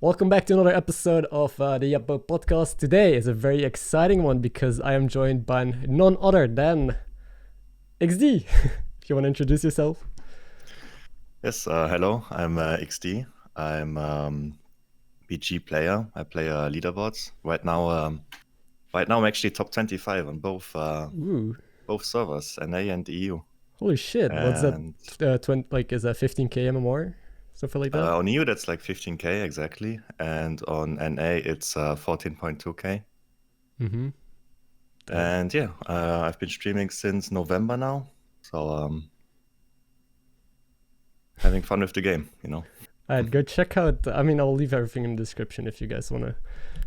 Welcome back to another episode of the YepBoat podcast. Today is a very exciting one because I am joined by none other than Ixxdeee. If you want to introduce yourself. Yes, hello, I'm Ixxdeee. I'm BG player. I play leaderboards. Right now I'm actually top 25 on both Ooh, servers, NA and EU. holy shit! What's that? And Is that 15k MMR? Something like that? on EU that's like 15k exactly, and on NA it's 14.2k. Mm-hmm. And yeah, I've been streaming since November now, so having fun with the game, you know. Alright, go check out. I'll leave everything in the description if you guys want to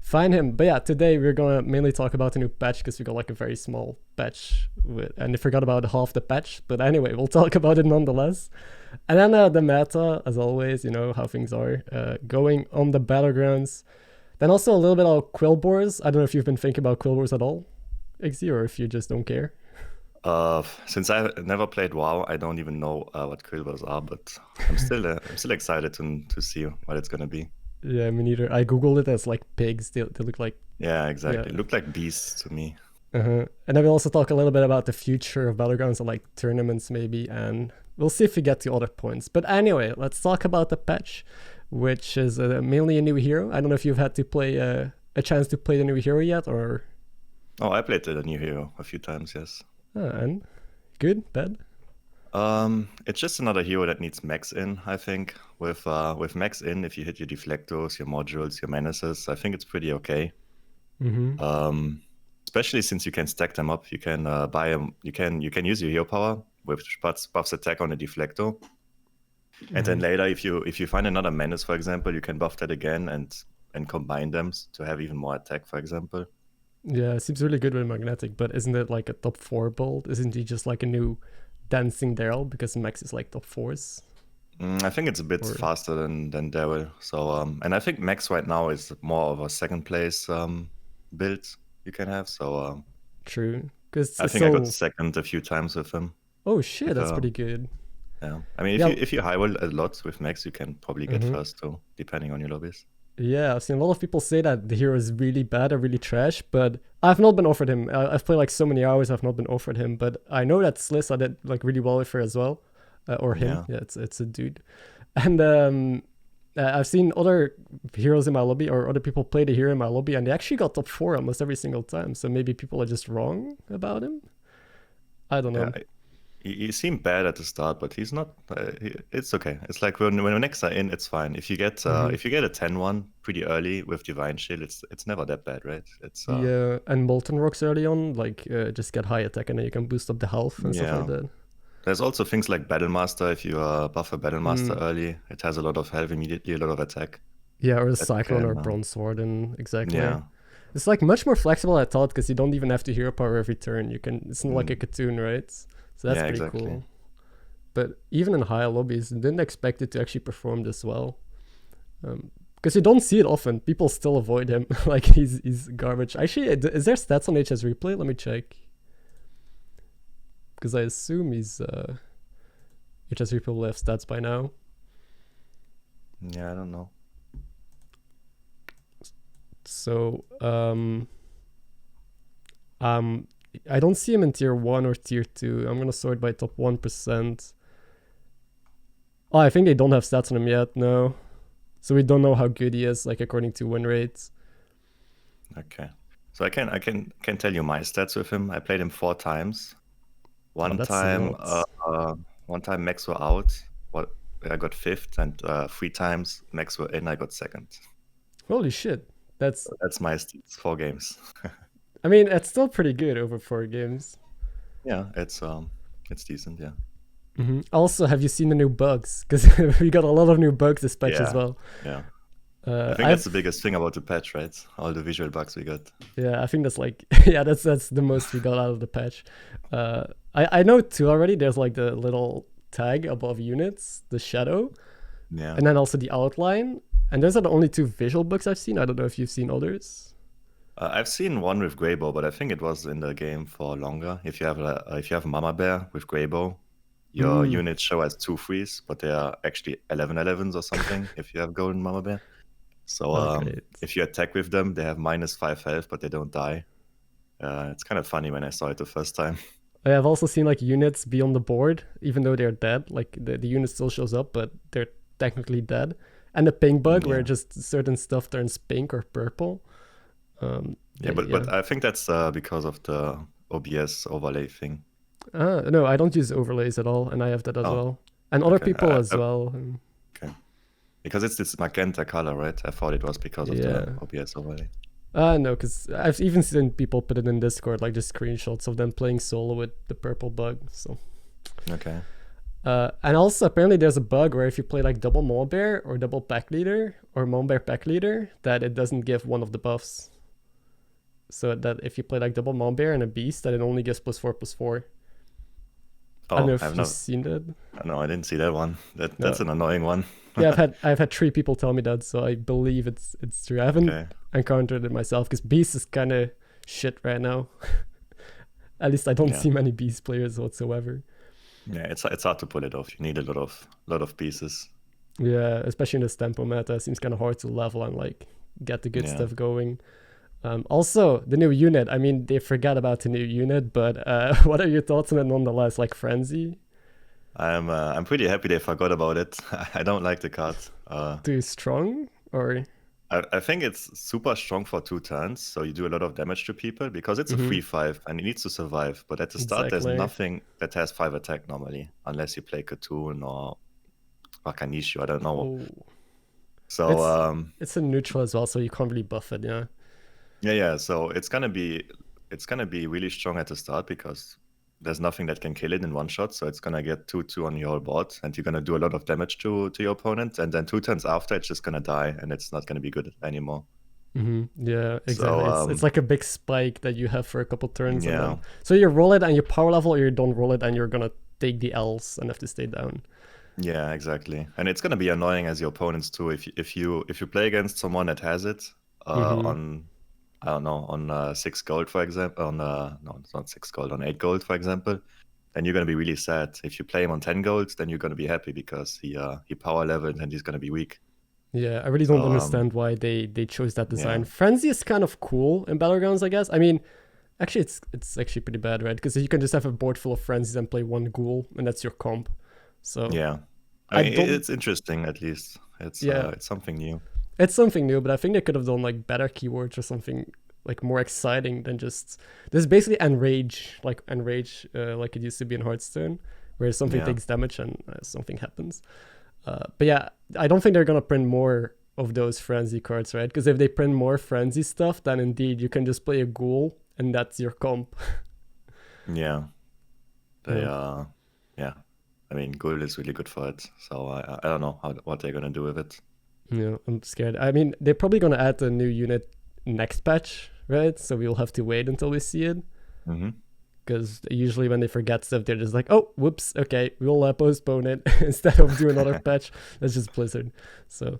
find him. But yeah, today we're gonna mainly talk about the new patch because we got like a very small patch, and I forgot about half the patch. But anyway, we'll talk about it nonetheless. And then the meta, as always, you know how things are going on the battlegrounds. Then also a little bit of Quillboars. I don't know if you've been thinking about Quillboars at all, Ixxdeee, or if you just don't care. Since I never played WoW, I don't even know what Quillboars are, but I'm still excited to see what it's gonna be. Yeah, me neither. I googled it as like pigs. They look like. Yeah, exactly. Yeah. Look like beasts to me. And then we'll also talk a little bit about the future of battlegrounds and like tournaments maybe, and we'll see if we get to other points. But anyway, let's talk about the patch, which is mainly a new hero. I don't know if you've had to play a chance to play the new hero yet, or. Oh, I played the new hero a few times, yes. And good, bad. It's just another hero that needs max in, I think. With max in, if you hit your deflectors, your modules, your menaces, I think it's pretty okay. Mm-hmm. Especially since you can stack them up. You can buy them. You can use your hero power, which buffs attack on a deflector. And then later, if you find another menace, for example, you can buff that again and combine them to have even more attack, for example. Yeah, it seems really good with Magnetic, but isn't it like a top 4 build? Isn't he just like a new dancing Daryl because Max is like top 4s? I think it's a bit faster than Daryl. So and I think Max right now is more of a second place build you can have. So true, because I think I got second a few times with him. Oh shit, that's pretty good. Yeah, I mean if you high roll a lot with Max, you can probably get first too, depending on your lobbies. Yeah, I've seen a lot of people say that the hero is really bad or really trash, but I've not been offered him. I've played like so many hours, I've not been offered him, but I know that Sliss I did like really well with her as well, or him. Yeah, it's a dude, and I've seen other heroes in my lobby or other people play the hero in my lobby, and they actually got top 4 almost every single time. So maybe people are just wrong about him. I don't know. Yeah, he seemed bad at the start, but he's not. It's okay. It's like when Nexa are in, it's fine. If you get a 10-1 pretty early with Divine Shield, it's never that bad, right? It's yeah, and Molten Rocks early on, like just get high attack and then you can boost up the health and stuff like that. There's also things like Battlemaster. If you buff a Battlemaster early, it has a lot of health immediately, a lot of attack. Yeah, or a Cyclone or Bronze Sword, and exactly. Yeah. It's like much more flexible than I thought because you don't even have to hero power every turn. You can. It's not like a Katoon, right? So that's pretty cool. But even in higher lobbies, didn't expect it to actually perform this well. Because you don't see it often. People still avoid him. Like he's garbage. Actually, is there stats on HS Replay? Let me check. Because I assume he's HS Replay will have stats by now. Yeah, I don't know. So I don't see him in tier 1 or tier 2. I'm gonna sort by top 1%. Oh, I think they don't have stats on him yet, no. So we don't know how good he is, like according to win rates. Okay. So I can tell you my stats with him. I played him 4 times. One time Max were out. I got 5th, and 3 times Max were in, I got 2nd. Holy shit. That's my stats, 4 games. I mean, it's still pretty good over 4 games. Yeah, it's decent, yeah. Also, have you seen the new bugs? Because we got a lot of new bugs this patch as well. Yeah. I think that's the biggest thing about the patch, right? All the visual bugs we got. Yeah, I think that's like that's the most we got out of the patch. I know 2 already. There's like the little tag above units, the shadow, and then also the outline. And those are the only 2 visual bugs I've seen. I don't know if you've seen others. I've seen one with Quillboar, but I think it was in the game for longer. If you have a Mama Bear with Quillboar, your units show as 2 3s, but they are actually 11 11s or something if you have Golden Mama Bear. So Great. if you attack with them, they have -5 health, but they don't die. It's kind of funny when I saw it the first time. I have also seen like units be on the board, even though they're dead. Like the unit still shows up, but they're technically dead. And the pink bug, where just certain stuff turns pink or purple. But I think that's because of the OBS overlay thing. No, I don't use overlays at all, and I have that as well. And other people as well. Okay. Because it's this magenta color, right? I thought it was because of the OBS overlay. No, because I've even seen people put it in Discord, like just screenshots of them playing solo with the purple bug. So. Okay. And also apparently there's a bug where if you play like double Mole Bear or double Pack Leader or Mole Bear Pack Leader, that it doesn't give one of the buffs. So that if you play like double Mole Bear and a Beast, that it only gives +4/+4. Oh, I don't know if you've seen that. No, I didn't see that one. That's an annoying one. Yeah, I've had 3 people tell me that, so I believe it's true. I haven't encountered it myself because Beast is kind of shit right now. At least I don't see many Beast players whatsoever. Yeah, it's hard to pull it off. You need a lot of pieces. Yeah, especially in this tempo meta, it seems kind of hard to level and like get the good stuff going. Also, the new unit. I mean, they forgot about the new unit, but what are your thoughts on it nonetheless? Like Frenzy? I'm pretty happy they forgot about it. I don't like the card. Too strong, or? I think it's super strong for 2 turns, so you do a lot of damage to people because it's a 3/5 and it needs to survive. But at the start, there's nothing that has 5 attack normally, unless you play Katoon or Wakanishu. I don't know. Oh. So it's a neutral as well, so you can't really buff it. Yeah. Yeah. So it's gonna be really strong at the start because there's nothing that can kill it in one shot. So it's gonna get 2/2 on your whole board, and you're gonna do a lot of damage to your opponent. And then 2 turns after, it's just gonna die, and it's not gonna be good anymore. Yeah, exactly. So, it's like a big spike that you have for a couple turns. Yeah. So you roll it and you power level, or you don't roll it and you're gonna take the L's and have to stay down. Yeah, exactly. And it's gonna be annoying as your opponents too. If you play against someone that has it on, I don't know, on 6 gold, for example, no, it's not 6 gold, on 8 gold, for example, then you're gonna be really sad. If you play him on 10 gold, then you're gonna be happy because he power leveled and he's gonna be weak. Yeah, I really don't understand why they chose that design. Frenzy is kind of cool in Battlegrounds, I guess. I mean, actually, it's actually pretty bad, right? Because you can just have a board full of Frenzies and play 1 ghoul, and that's your comp. So yeah, I mean, it's interesting at least. It's something new. It's something new, but I think they could have done like better keywords or something like more exciting than just this is basically enrage like it used to be in Hearthstone, where something takes damage and something happens. But yeah, I don't think they're gonna print more of those frenzy cards, right? Because if they print more frenzy stuff, then indeed you can just play a ghoul and that's your comp. Yeah, I mean, ghoul is really good for it, so I don't know what they're gonna do with it. Yeah, I'm scared. I mean, they're probably gonna add a new unit next patch, right? So we'll have to wait until we see it. Because usually when they forget stuff, they're just like, oh, whoops, okay, we'll postpone it instead of do another patch. That's just Blizzard. So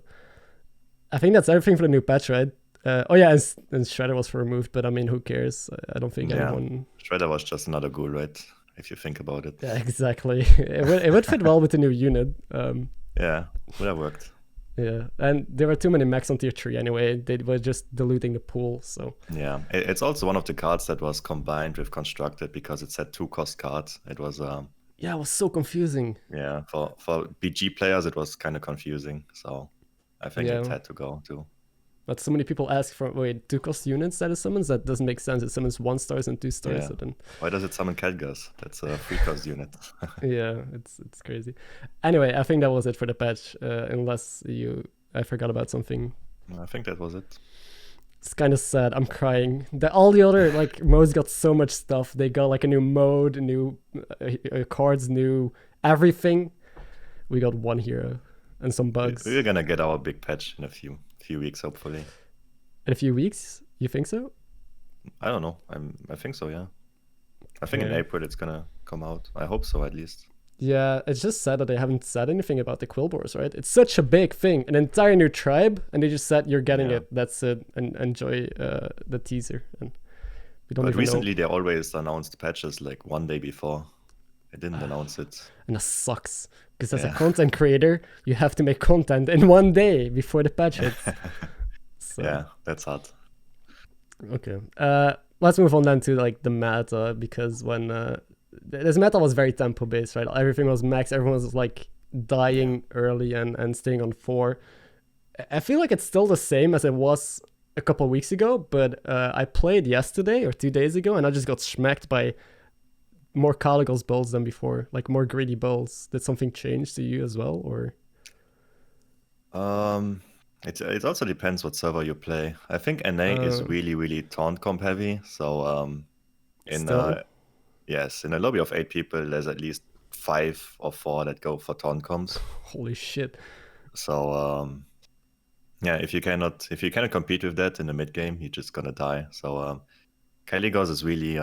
I think that's everything for the new patch, right? Oh yeah, and Shredder was removed, but I mean, who cares? I don't think anyone... Shredder was just another ghoul, right? If you think about it. Yeah, exactly. It would fit well with the new unit. Yeah, would have worked. Yeah, and there were too many mechs on tier 3 anyway. They were just diluting the pool, so... Yeah, it's also one of the cards that was combined with Constructed because it said 2-cost cards. It was... Yeah, it was so confusing. Yeah, for BG players, it was kind of confusing. So I think it had to go too. But so many people ask for, 2-cost units that it summons? That doesn't make sense. It summons 1 stars and 2 stars. Yeah. So then... Why does it summon Khadgas? That's a 3-cost unit. Yeah, it's crazy. Anyway, I think that was it for the patch. Unless I forgot about something. I think that was it. It's kind of sad. I'm crying. All the other modes got so much stuff. They got like a new mode, new cards, new everything. We got 1 hero and some bugs. We're gonna get our big patch in a few weeks, hopefully. In a few weeks? You think so? I don't know. I think so, yeah. I think in April it's gonna come out. I hope so, at least. Yeah, it's just sad that they haven't said anything about the Quillboars, right? It's such a big thing, an entire new tribe, and they just said you're getting it. That's it, and enjoy the teaser. And we don't. But recently, they always announced patches like 1 day before. They didn't announce it, and that sucks. Because as a content creator, you have to make content in 1 day before the patch hits. So Yeah, that's hard. okay. Let's move on then to like the meta, because when this meta was very tempo based, right? Everything was max. Everyone was like dying early and staying on 4. I feel like it's still the same as it was a couple weeks ago, but I played yesterday or 2 days ago, and I just got smacked by more Caligos builds than before, like more greedy builds. Did something change to you as well, or? It also depends what server you play. I think NA is really taunt comp heavy. So in Still? yes, in a lobby of 8 people, there's at least 5 or 4 that go for taunt comps. Holy shit. So yeah, if you cannot compete with that in the mid game, you're just gonna die. So Caligos is really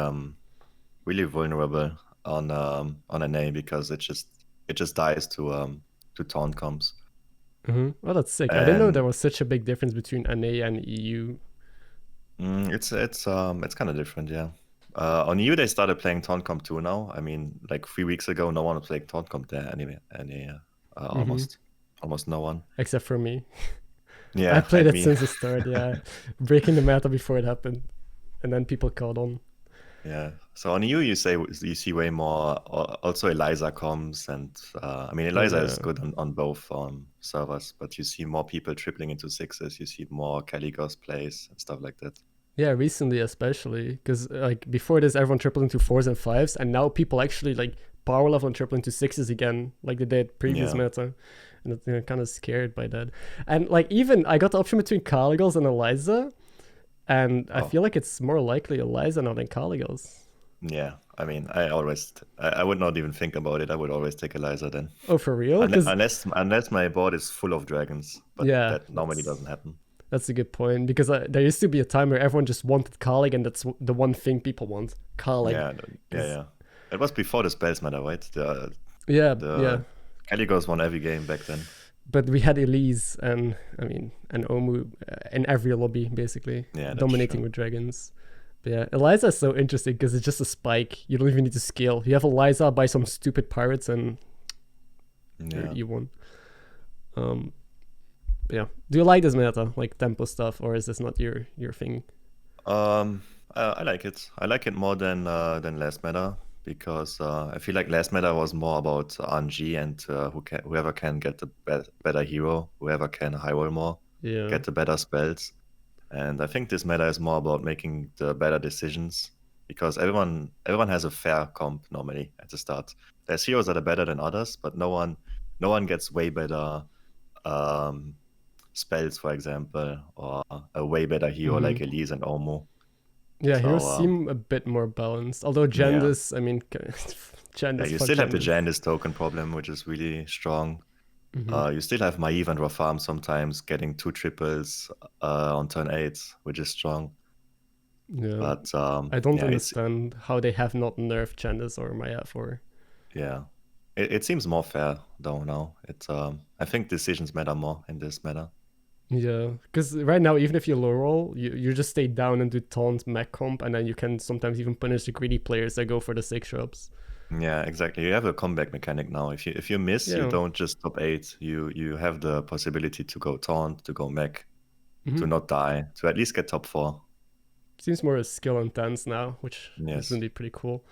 vulnerable on NA because it just dies to taunt comps. Mm-hmm. Well, that's sick. I didn't know there was such a big difference between NA and EU. It's kind of different, yeah. On EU they started playing taunt comp too now. I mean, like 3 weeks ago, no one was playing taunt comp there anyway. Almost no one. Except for me. Yeah, I played it me. since the start, yeah. Breaking the meta before it happened. And then people caught on. Yeah. So on EU, you see way more. Also, Eliza comes, and I mean, Eliza is good on both servers, but you see more people tripling into 6s. You see more Caligos plays and stuff like that. Yeah, recently especially, because like before this, everyone tripled into 4s and 5s, and now people actually like power level and triple into 6s again, like they did previous meta. And I'm kind of scared by that. And like even I got the option between Caligos and Eliza. And I feel like it's more likely Eliza now than Caligos. Yeah, I mean, I would not even think about it. I would always take Eliza then. Oh, for real? Unless my board is full of dragons, but that normally doesn't happen. That's a good point, because there used to be a time where everyone just wanted Calig, and that's the one thing people want, Calig. Yeah. It was before the spells meta, right? Caligos won every game back then. But we had Elise and Omu in every lobby, basically, dominating with dragons. But yeah, Eliza is so interesting because it's just a spike. You don't even need to scale. You have Eliza, buy some stupid pirates, and you won. Yeah. Do you like this meta, like tempo stuff, or is this not your thing? I like it. I like it more than last meta, because I feel like last meta was more about RNG and whoever can get the better hero, whoever can high roll more, get the better spells. And I think this meta is more about making the better decisions, because everyone has a fair comp normally at the start. There's heroes that are better than others, but no one gets way better spells, for example, or a way better hero like Elise and Omo. Yeah, heroes seem a bit more balanced. Although Jandis, I mean, Jandis. You still have the Jandis token problem, which is really strong. You still have Maeve and Rafam sometimes getting 2 triples on turn 8, which is strong. Yeah, but I don't understand how they have not nerfed Jandis or Maeve or. Yeah, it seems more fair though now. I think decisions matter more in this meta. Yeah, because right now, even if you low roll, you just stay down and do taunt mech comp, and then you can sometimes even punish the greedy players that go for the 6 drops. Yeah, exactly. You have a comeback mechanic now. If you miss, you don't just top 8. You have the possibility to go taunt, to go mech, to not die, to at least get top 4. Seems more skill intense now, which is indeed pretty cool.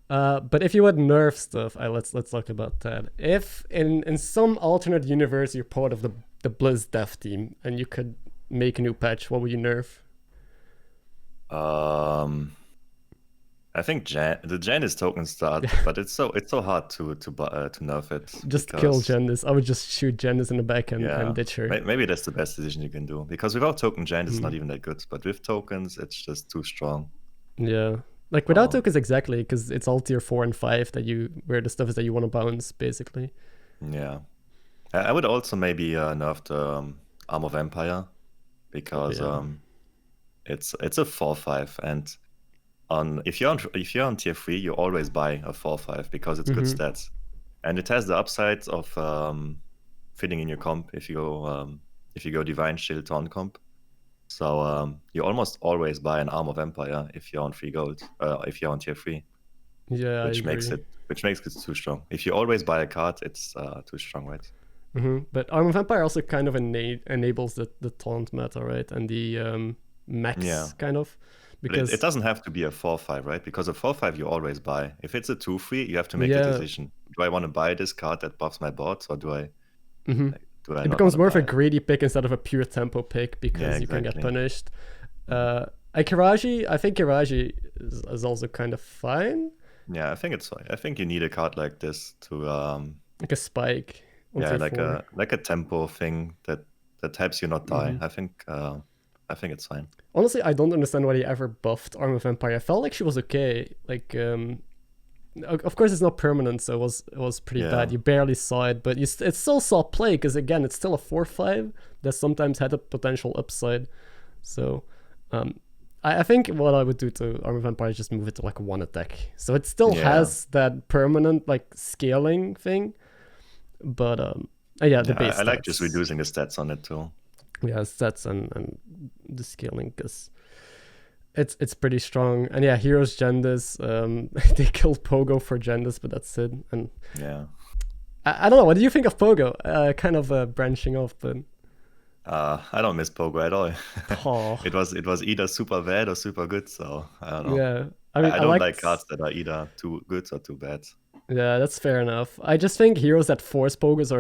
But if you had nerf stuff, let's talk about that. If in some alternate universe you're part of the Blizz dev team and you could make a new patch, what would you nerf? I think the Jandis token start, but it's so hard to nerf it. Just kill Jandis. I would just shoot Jandis in the back and ditch her. Maybe that's the best decision you can do, because without token Jandis is not even that good, but with tokens it's just too strong. Yeah. Like without tokens, exactly, because it's all tier 4 and 5 where the stuff is that you want to bounce, basically. Yeah. I would also maybe nerf the Arm of Empire, because it's a 4/5, and if you're on tier 3, you always buy a 4/5 because it's good stats, and it has the upsides of fitting in your comp if you go Divine Shield Taunt comp. So you almost always buy an Arm of Empire if you're on 3 gold, if you're on tier 3. Yeah, which makes it too strong. If you always buy a card, it's too strong, right? But Armor Vampire also kind of enables the taunt meta, right? And the max kind of. Because it doesn't have to be a 4/5, right? Because a 4/5 you always buy. If it's a 2/3, you have to make the decision. Do I want to buy this card that buffs my bots, or do I? It becomes more of a greedy pick instead of a pure tempo pick because you can get punished. Ikiraji, I think Kiraji is also kind of fine. Yeah, I think it's fine. I think you need a card like this to like a spike. Yeah, like a tempo thing that helps you not die. I think it's fine. Honestly, I don't understand why he ever buffed Armor Vampire. I felt like she was okay. Like, of course, it's not permanent, so it was pretty bad. You barely saw it, but it still saw play because again, it's still a 4/5 that sometimes had a potential upside. So, I think what I would do to Armor Vampire is just move it to like 1 attack, so it still has that permanent like scaling thing. But the base. I like just reducing the stats on it too. Yeah, stats and the scaling because it's pretty strong. And yeah, Heroes Gendis, they killed Pogo for Gendis, but that's it. And I don't know. What do you think of Pogo? Kind of branching off, but I don't miss Pogo at all. It was either super bad or super good, so I don't know. Yeah, I mean, I don't like cards that are either too good or too bad. Yeah, that's fair enough. I just think heroes that force Pogos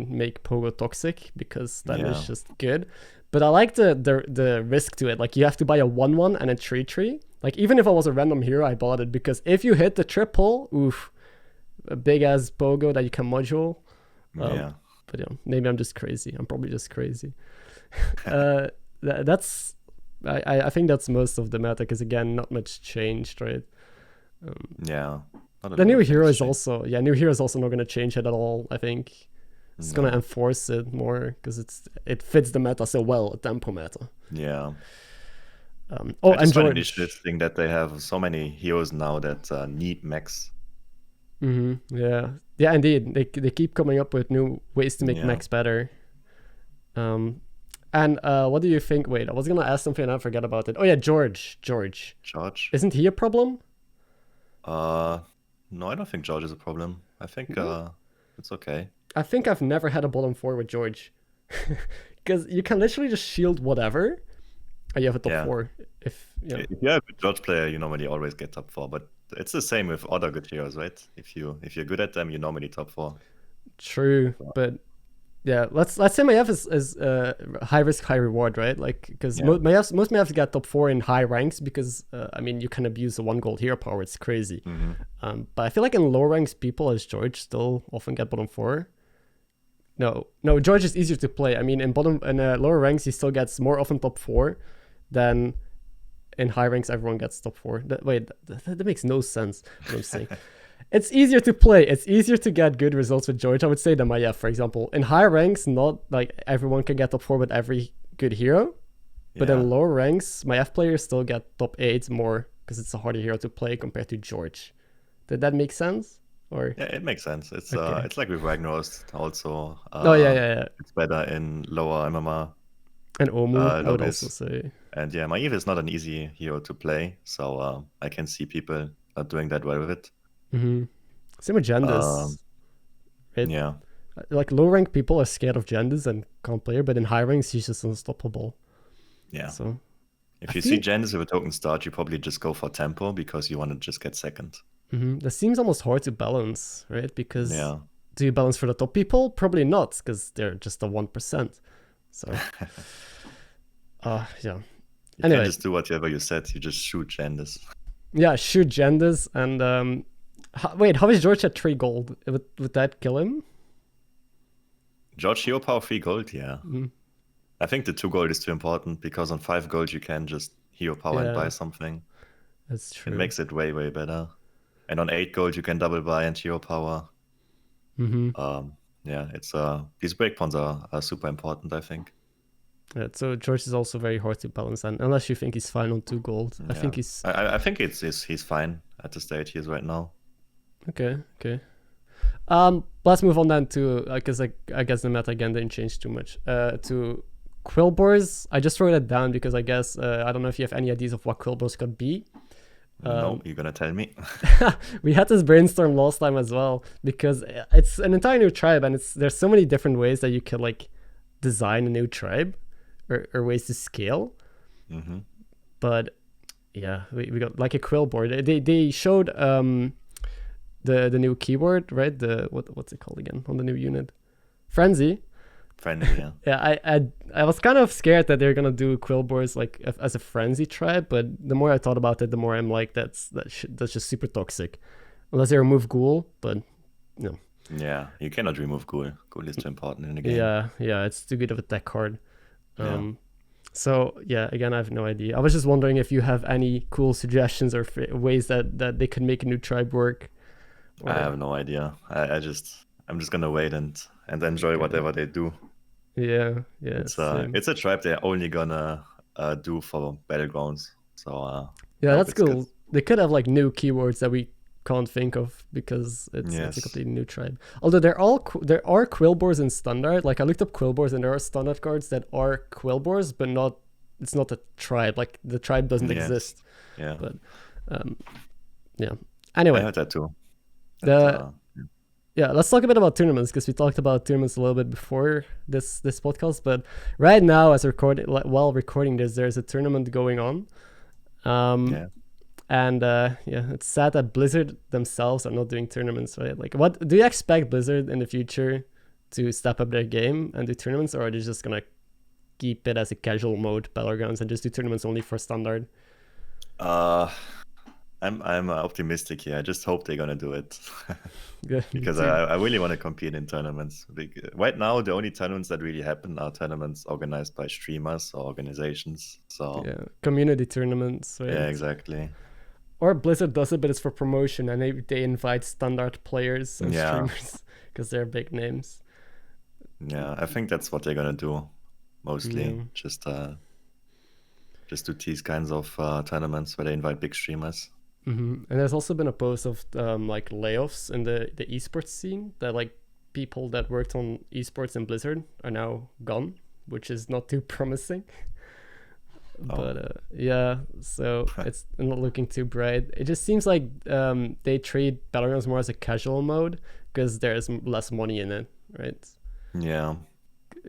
make Pogo toxic because that is just good. But I like the risk to it. Like you have to buy a 1/1 and a 3/3. Like even if I was a random hero, I bought it because if you hit the triple, a big ass Pogo that you can module. But maybe I'm just crazy. I'm probably just crazy. I think that's most of the meta because again, not much changed, right? The new hero is also not going to change it at all. I think it's going to enforce it more because it fits the meta so well, a tempo meta. Yeah. And George, this thing that they have so many heroes now that need max. Yeah, indeed. They keep coming up with new ways to make max better. And what do you think? Wait, I was gonna ask something and I forgot about it. Oh yeah, George. Isn't he a problem? No, I don't think George is a problem. I think it's okay. I think I've never had a bottom 4 with George. Because you can literally just shield whatever and you have a top 4. If you're a good George player, you normally always get top 4. But it's the same with other good heroes, right? If you're good at them, you normally top 4. True, but yeah, let's say my F is high risk, high reward, right? Like because most my Fs get top 4 in high ranks because you can abuse the 1 gold hero power. It's crazy. But I feel like in low ranks, people as George still often get bottom 4. No, George is easier to play. I mean, in lower ranks, he still gets more often top 4 than in high ranks. Everyone gets top 4. That makes no sense. What I'm saying. It's easier to play. It's easier to get good results with George, I would say, than my F, for example. In high ranks, not like everyone can get top 4 with every good hero. But in lower ranks, my F players still get top 8 more because it's a harder hero to play compared to George. Did that make sense? Or yeah, it makes sense. It's it's like with Ragnaros also. It's better in lower MMR. And Omu, I would also say. And yeah, my Eve is not an easy hero to play, so I can see people not doing that well with it. Same with Gendis. Yeah. Like low rank people are scared of Gendis and can't play her, but in high ranks he's just unstoppable. Yeah. So if you see Gendis with a token start, you probably just go for tempo because you want to just get second. That seems almost hard to balance, right? Because do you balance for the top people? Probably not, because they're just the 1%. So You can just do whatever you said. You just shoot Gendis. Yeah, shoot Gendis and how is George at 3 gold? Would that kill him? George hero power 3 gold, yeah. I think the 2 gold is too important because on 5 gold you can just hero power and buy something. That's true. It makes it way, way better. And on 8 gold you can double buy and hero power. It's these breakpoints are super important, I think. Yeah, so George is also very hard to balance, and unless you think he's fine on 2 gold. I think he's. I think he's fine at the state he is right now. Okay. Let's move on then to because I guess the meta again didn't change too much. To Quillboars, I just wrote it down because I guess I don't know if you have any ideas of what Quillboars could be. No, you're gonna tell me. We had this brainstorm last time as well because it's an entire new tribe, and there's so many different ways that you can like design a new tribe or ways to scale. Mm-hmm. But yeah, we got like a Quillboar. They showed the new keyword, right? The what's it called again on the new unit? Frenzy. Friendly, yeah. Yeah, I was kind of scared that they're gonna do Quillboars like as a frenzy tribe, but the more I thought about it, the more I'm like, that's just super toxic, unless they remove Ghoul. But no. Yeah, you cannot remove Ghoul. Ghoul is too important in the game. Yeah, it's too good of a tech card. So yeah, again, I have no idea. I was just wondering if you have any cool suggestions or ways that they could make a new tribe work. I have no idea. I'm just gonna wait and enjoy whatever they do. Yeah. It's a tribe they're only gonna do for Battlegrounds. So yeah, that's cool. Good. They could have like new keywords that we can't think of because it's a completely new tribe. Although there are Quillboars in standard. Like I looked up Quillboars and there are standard cards that are Quillboars, but it's not a tribe. Like the tribe doesn't exist. Yeah. But yeah. Anyway, I heard that too. Yeah, let's talk a bit about tournaments because we talked about tournaments a little bit before this podcast. But right now, while recording this, there's a tournament going on. And it's sad that Blizzard themselves are not doing tournaments, right? Like, what do you expect Blizzard in the future to step up their game and do tournaments, or are they just gonna keep it as a casual mode Battlegrounds and just do tournaments only for standard? I'm optimistic here. I just hope they're gonna do it. Good. Because I really want to compete in tournaments. Right now, the only tournaments that really happen are tournaments organized by streamers or organizations. So yeah, community tournaments. Right? Yeah, exactly. Or Blizzard does it, but it's for promotion, and they invite standard players and streamers because they're big names. Yeah, I think that's what they're gonna do, mostly. Just to tease kinds of tournaments where they invite big streamers. And there's also been a post of like layoffs in the esports scene, that like people that worked on esports in Blizzard are now gone, which is not too promising. But so it's not looking too bright. It just seems like they treat Battlegrounds more as a casual mode because there's less money in it, right? Yeah.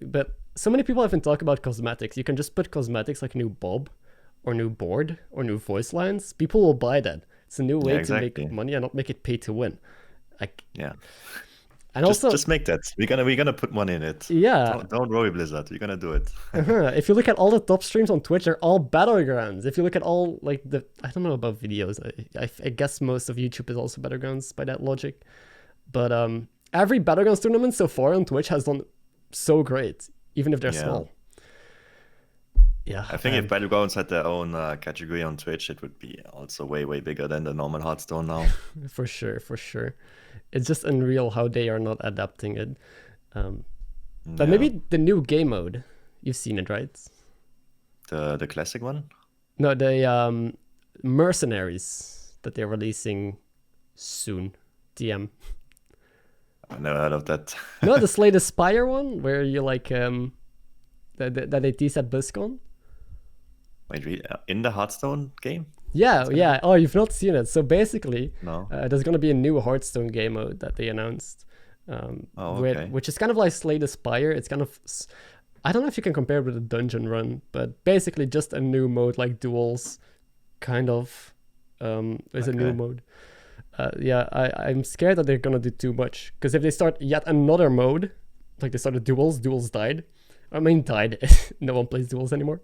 But so many people have been talking about cosmetics. You can just put cosmetics like new bob or new board or new voice lines. People will buy that. It's a new way to make money and not make it pay to win. Like and just make that. We're gonna put money in it. Yeah. Don't worry, Blizzard. We're gonna do it. If you look at all the top streams on Twitch, they're all Battlegrounds. If you look at all like I don't know about videos. I guess most of YouTube is also Battlegrounds by that logic. But every Battlegrounds tournament so far on Twitch has done so great, even if they're small. Yeah, I think if Battlegrounds had their own category on Twitch, it would be also way bigger than the normal Hearthstone now. For sure. It's just unreal how they are not adapting it. But maybe the new game mode, you've seen it, right? The classic one? No, the Mercenaries that they're releasing soon. TM. I've never heard of that. No, the Slay the Spire one, where you like that they teased at BlizzCon. Wait, in the Hearthstone game? Yeah. Oh, you've not seen it. So basically, no. There's going to be a new Hearthstone game mode that they announced. Which is kind of like Slay the Spire. It's kind of, I don't know if you can compare it with a dungeon run, but basically just a new mode like duels, kind of, is a new mode. I'm scared that they're going to do too much. Because if they start yet another mode, like they started duels died. I mean, died. No one plays duels anymore.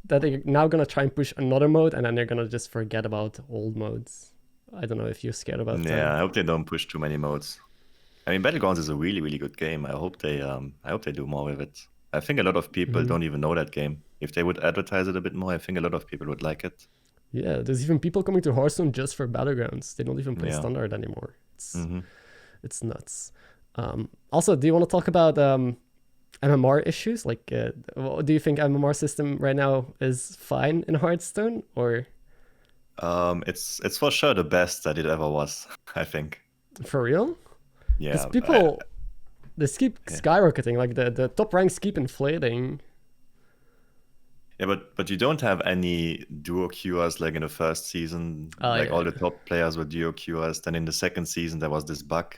That they're now going to try and push another mode, and then they're going to just forget about old modes. I don't know if you're scared about that. Yeah, I hope they don't push too many modes. I mean, Battlegrounds is a really good game. I hope they do more with it. I think a lot of people don't even know that game. If they would advertise it a bit more, I think a lot of people would like it. Yeah, there's even people coming to Hearthstone just for Battlegrounds. They don't even play Standard anymore. It's nuts. Also, do you want to talk about MMR issues? Like, do you think MMR system right now is fine in Hearthstone, or? It's for sure the best that it ever was, I think. For real? Yeah. Because people, they keep skyrocketing. Like the top ranks keep inflating. Yeah, but you don't have any duo QRs like in the first season. Oh, Like yeah, all the yeah. top players were duo QRs. Then in the second season there was this bug,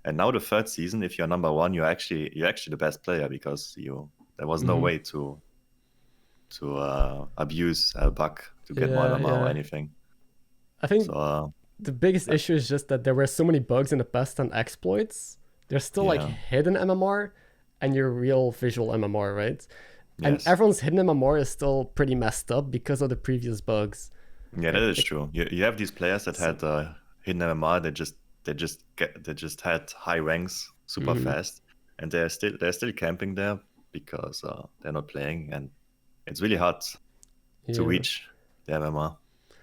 and now the third season, if you're number one, you're actually the best player because there was no Mhm. way to abuse a bug to get more Yeah, MMR or yeah. anything. I think So the biggest issue is just that there were so many bugs in the past and exploits. There's still like yeah, hidden MMR and your real visual MMR, right? And yes, everyone's hidden MMR is still pretty messed up because of the previous bugs, yeah, that right? is Like, true. You have these players that so, had hidden MMR. They just had high ranks super mhm, fast, and they're still camping there because they're not playing, and it's really hard to yeah. reach the MMR.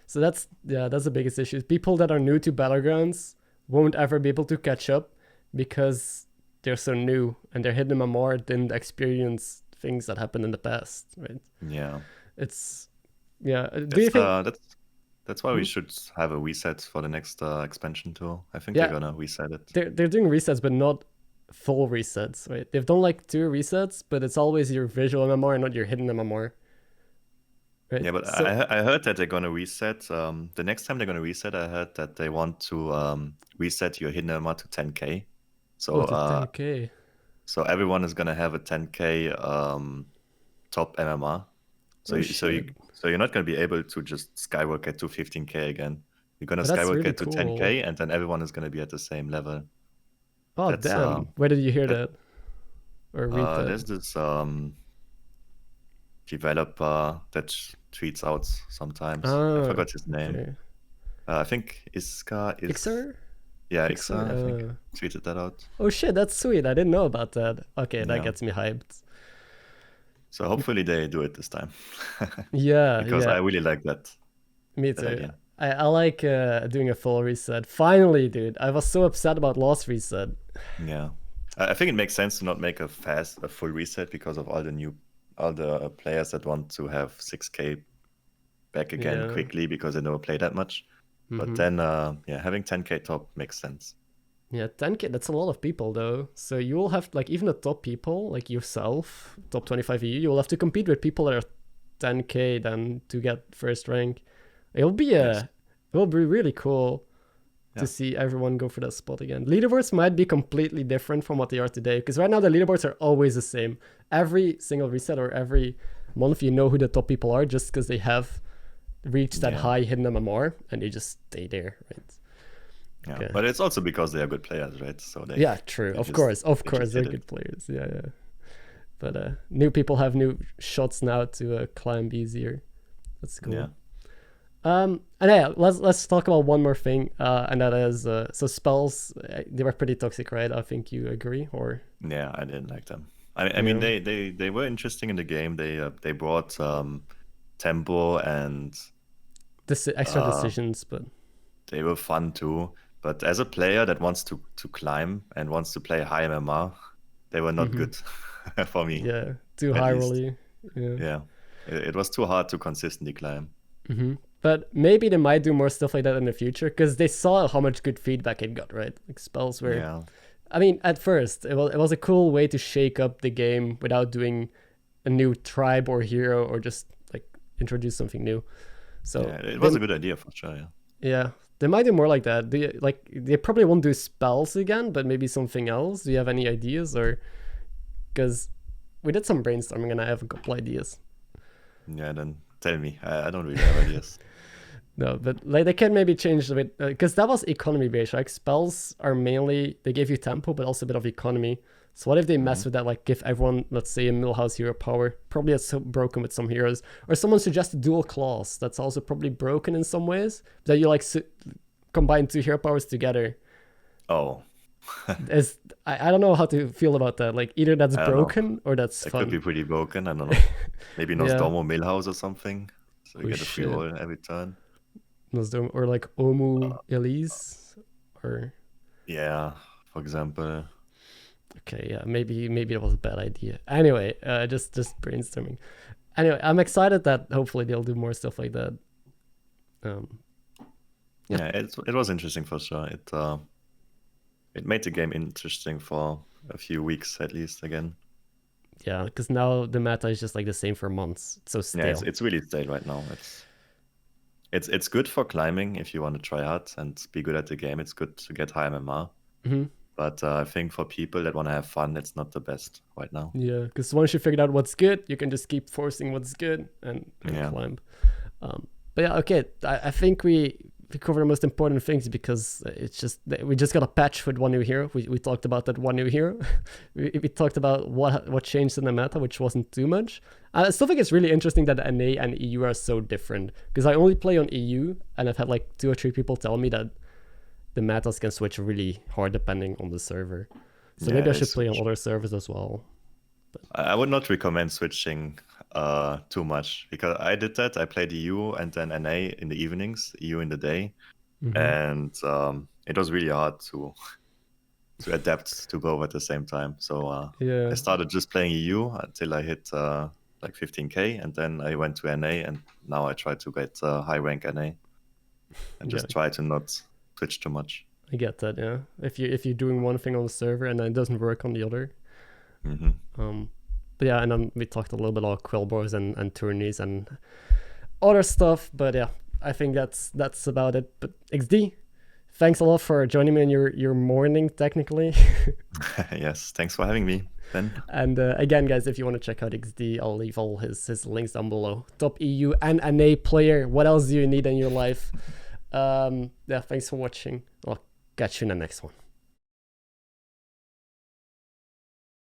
So that's the biggest issue. People that are new to Battlegrounds won't ever be able to catch up because they're so new and their hidden MMR didn't experience things that happened in the past, right? Yeah, It's yeah. Do you that's think? uh that's that's why we Hmm? should have a reset for the next expansion too. I think they're Yeah, gonna reset it. they're doing resets, but not full resets, right? They've done like 2 resets, but it's always your visual MMR, not your hidden MMR, right? Yeah, but So I heard that they're gonna reset. The next time they're gonna reset, I heard that they want to reset your hidden MMR to 10K. oh, So to 10K. so everyone is gonna have a 10K top MMR. So Oh you, so you shit. so you're not gonna be able to just skyrocket to 15K again. You're gonna Oh, that's really skyrocket to cool. 10K, and then everyone is gonna be at the same level. Oh That's damn. Where did you hear that that or read that? there's this developer that tweets out sometimes. I Oh, forgot his name. okay. I think Ixxdeee? yeah, Ixa, I think Ixxdeee. tweeted that out. Oh shit, that's sweet. I didn't know about that. Okay, that Yeah. gets me hyped. So hopefully they do it this time. Yeah, Because yeah. I really like Me that too. idea. I like doing a full reset. Finally, dude. I was so upset about last reset. Yeah. I think it makes sense to not make a full reset because of all the players that want to have 6K back again Yeah. quickly because they never play that much. But Mm-hmm. then having 10K top makes sense. Yeah, 10K, that's a lot of people though. So you will have like even the top people, like yourself, top 25 EU, you will have to compete with people that are 10K then to get first rank. It'll be Yes. it will be really cool to Yeah. see everyone go for that spot again. Leaderboards might be completely different from what they are today because right now the leaderboards are always the same. Every single reset or every month you know who the top people are just because they have reached that Yeah. high hidden MMR and they just stay there, right? Yeah. Okay. But it's also because they are good players, right? So Yeah, true. they Of just course, they just they're hit it. good players. Yeah, yeah. But new people have new shots now to climb easier. That's cool. Yeah. And yeah, let's talk about one more thing, and that is so spells. They were pretty toxic, right? I think you agree, or Yeah, I didn't like them. I mean yeah, they were interesting in the game. They brought tempo and this extra uh, decisions, but they were fun too. But as a player that wants to climb and wants to play high MMR, they were not mhm. good for me, Yeah, too at high least. really. Yeah. Yeah, it was too hard to consistently climb. Hmm. But maybe they might do more stuff like that in the future because they saw how much good feedback it got, right? Like spells were. Yeah, I mean, at first it was a cool way to shake up the game without doing a new tribe or hero or just like introduce something new. So yeah, it was a good idea for sure. Yeah. yeah, they might do more like that. They probably won't do spells again, but maybe something else. Do you have any ideas or because we did some brainstorming and I have a couple ideas. Yeah, then tell me. I don't really have ideas. No, but like they can maybe change a bit because that was economy based. Like spells are mainly they give you tempo, but also a bit of economy. So what if they mess Mhm. with that? Like give everyone, let's say, a Millhouse hero power. Probably it's so broken with some heroes, or someone suggested dual claws. That's also probably broken in some ways. That you like combine 2 hero powers together. Oh, Is I don't know how to feel about that. Like either that's I don't know. broken or that's That could be fun. pretty broken. I don't know. Maybe Yeah. Nostromo Millhouse or something. So you Oh get a free shit. roll every turn. Or like Omu Uh, Elise or yeah, for example. okay, yeah, maybe it was a bad idea. Anyway, just brainstorming. Anyway, I'm excited that hopefully they'll do more stuff like that. Um, Yeah. Yeah, it was interesting for sure. It made the game interesting for a few weeks at least again. Yeah, because now the meta is just like the same for months. It's so stale. Yeah, it's really stale right now. It's good for climbing if you want to try hard and be good at the game. It's good to get high MMR. But I think for people that want to have fun, it's not the best right now. Yeah, because once you figured out what's good, you can just keep forcing what's good and climb. But yeah, okay. I think we cover the most important things because it's just we just got a patch with one new hero. We talked about that one new hero. we talked about what changed in the meta, which wasn't too much. I still think it's really interesting that NA and EU are so different because I only play on EU and I've had like 2 or 3 people tell me that the metas can switch really hard depending on the server. So maybe I should play on other servers as well. But I would not recommend switching too much because I did that. I played EU and then NA in the evenings, EU in the day, and it was really hard to adapt to both at the same time. So I started just playing EU until I hit like 15k, and then I went to NA, and now I try to get high rank NA and just try to not switch too much. I get that, yeah. If you're doing one thing on the server and then it doesn't work on the other. But yeah, and then we talked a little bit about Quillboars and tourneys and other stuff. But yeah, I think that's about it. But Ixxdeee, thanks a lot for joining me in your morning, technically. Yes, thanks for having me, Ben. And again, guys, if you want to check out Ixxdeee, I'll leave all his links down below. Top EU and NA player. What else do you need in your life? Yeah, thanks for watching. I'll catch you in the next one.